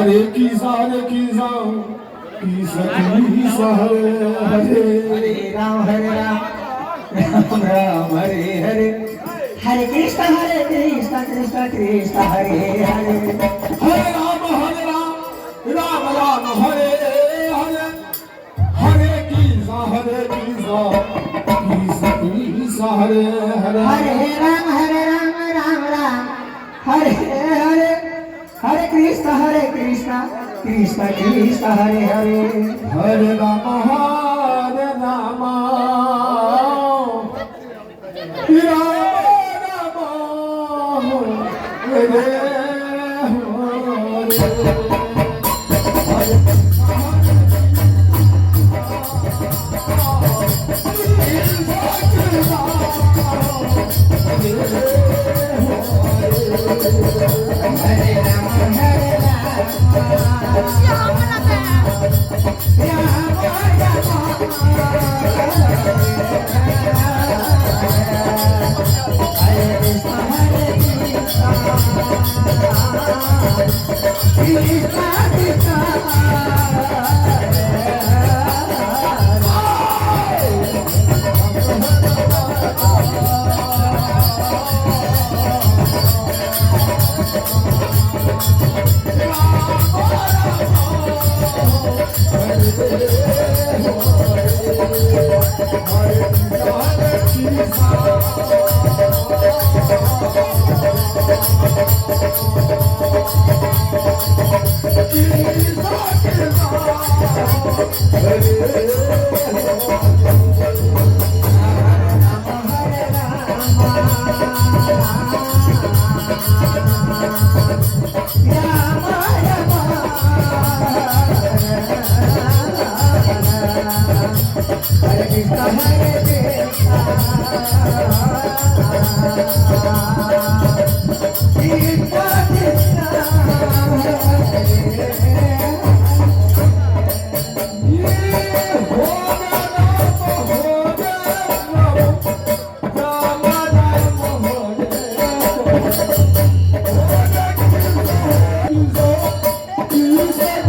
Hare Krishna Krishna Hare Hare Hare Ram Ram Ram Hare Hare Hare Krishna Krishna Krishna Hare Hare Hare Ram Ram Ram Hare Hare Hare Krishna Krishna Hare Hare Hare Ram Ram Ram Hare Hare Hare Krishna Krishna Krishna Hare Hare Hare Ram Ram Ram Hare Hare